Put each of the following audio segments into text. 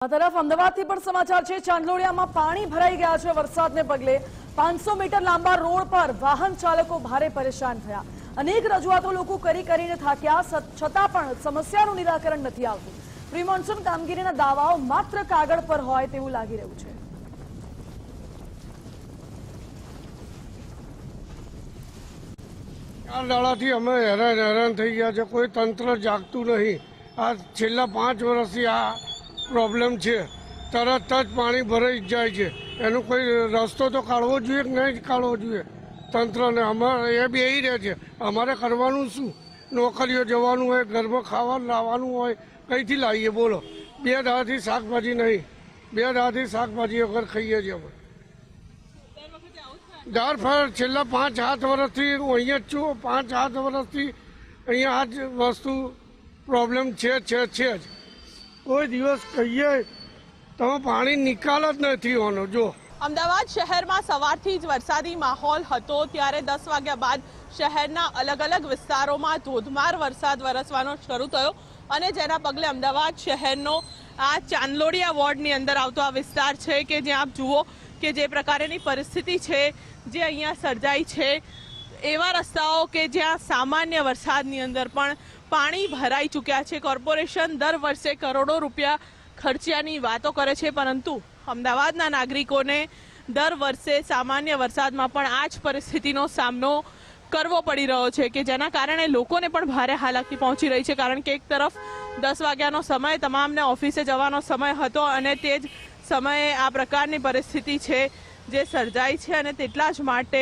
આ તરફ અમદાવાદથી પણ સમાચાર છે। ચાંદલોડિયામાં પાણી ભરાઈ ગયા છે। વરસાદને પગલે 500 મીટર લાંબા રોડ પર વાહન ચાલકો ભારે પરેશાન થયા। અનેક રજૂઆતો લોકો કરીને થાક્યા, છતાં પણ સમસ્યાનું નિરાકરણ નથી આવતું। પ્રી મોન્સૂન કામગીરીના દાવાઓ માત્ર કાગળ પર હોય તેવું લાગી રહ્યું છે। આ દાડાથી અમે હેરાન થઈ ગયા છે। કોઈ તંત્ર જાગતું નહીં। આ છેલ્લા 5 વર્ષથી આ પ્રોબ્લેમ છે। તરત જ પાણી ભરાઈ જાય છે। એનો કોઈ રસ્તો તો કાઢવો જોઈએ કે નહીં કાઢવો જોઈએ તંત્રને। અમારે એ બેહી રહે છે। અમારે કરવાનું શું? નોકરીઓ જવાનું હોય, ઘરમાં ખાવાનું લાવવાનું હોય, કંઈથી લાવીએ બોલો? 2 દાડાથી શાકભાજી નહીં, 2 દાડાથી શાકભાજી વગર ખાઈએ છીએ અમે। દર ફર છેલ્લા 5-7 વર્ષથી હું અહીંયા જ છું। 5-7 વર્ષથી અહીંયા આ જ વસ્તુ પ્રોબ્લેમ છે જ। કોઈ દિવસ કહીએ તમે પાણી નિકાલ જ નથી હોવાનો। જો અમદાવાદ શહેરમાં સવારથી જ વરસાદી માહોલ હતો, ત્યારે 10 વાગ્યા બાદ શહેરના અલગ અલગ વિસ્તારોમાં ધોધમાર વરસાદ વરસવાનો શરૂ થયો અને જેના પગલે અમદાવાદ શહેરનો આ ચાંદલોડિયા વોર્ડની અંદર આવતો આ વિસ્તાર છે કે જ્યાં આપ જુઓ કે જે પ્રકારની પરિસ્થિતિ છે જે અહીંયા સર્જાઈ છે। એવા રસ્તાઓ કે જ્યાં સામાન્ય વરસાદની અંદર પણ પાણી ભરાઈ ચૂક્યા છે। કોર્પોરેશન દર વર્ષે કરોડો રૂપિયા ખર્ચ્યાની વાતો કરે છે, પરંતુ અમદાવાદના નાગરિકોને દર વર્ષે સામાન્ય વરસાદમાં પણ આ જ પરિસ્થિતિનો સામનો કરવો પડી રહ્યો છે કે જેના કારણે લોકોને પણ ભારે હાલાકી પહોંચી રહી છે। કારણ કે એક તરફ 10 વાગ્યાનો સમય, તમામને ઓફિસે જવાનો સમય હતો અને તે જ સમયે આ પ્રકારની પરિસ્થિતિ છે જે સર્જાઈ છે અને તેટલા જ માટે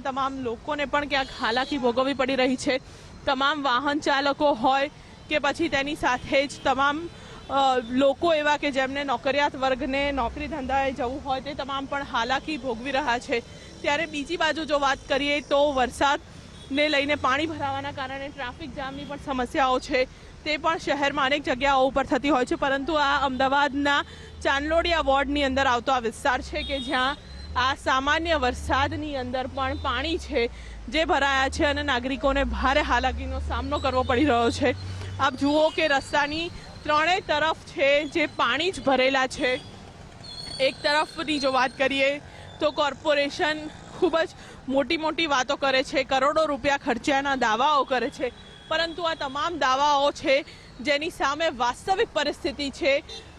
તમામ લોકોને પણ ક્યાંક હાલાકી ભોગવવી પડી રહી છે। તમામ વાહન ચાલકો હોય કે પછી તેની સાથે જ તમામ લોકો એવા કે જેમને નોકરિયાત વર્ગને નોકરી ધંધાએ જવું હોય તે તમામ પણ હાલાકી ભોગવી રહ્યા છે। ત્યારે બીજી બાજુ જો વાત કરીએ તો વરસાદને લઈને પાણી ભરાવાના કારણે ટ્રાફિક જામની પણ સમસ્યાઓ છે તે પણ શહેરમાં અનેક જગ્યાઓ ઉપર થતી હોય છે, પરંતુ આ અમદાવાદના ચાંદલોડિયા વોર્ડની અંદર આવતો આ વિસ્તાર છે કે જ્યાં આ સામાન્ય વરસાદની અંદર પણ પાણી છે જે ભરાયા છે અને નાગરિકોને ભારે હાલાકીનો સામનો કરવો પડી રહ્યો છે। આપ જુઓ કે રસ્તાની ત્રણેય તરફ છે જે પાણી જ ભરેલા છે। એક તરફની જો વાત કરીએ તો કોર્પોરેશન ખૂબ જ મોટી વાતો કરે છે, કરોડો રૂપિયા ખર્ચ્યાના દાવાઓ કરે છે, પરંતુ આ તમામ દાવાઓ છે જેની સામે વાસ્તવિક પરિસ્થિતિ છે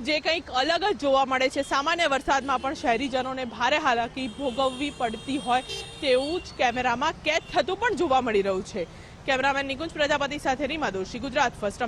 જે કંઈક અલગ જ જોવા મળે છે। સામાન્ય વરસાદમાં પણ શહેરીજનોને ભારે હાલાકી ભોગવવી પડતી હોય તેવું જ કેમેરામાં કેદ થતું પણ જોવા મળી રહ્યું છે। કેમેરામેન નિકુંજ પ્રજાપતિ સાથે રીમા દોશી, ગુજરાત ફર્સ્ટ।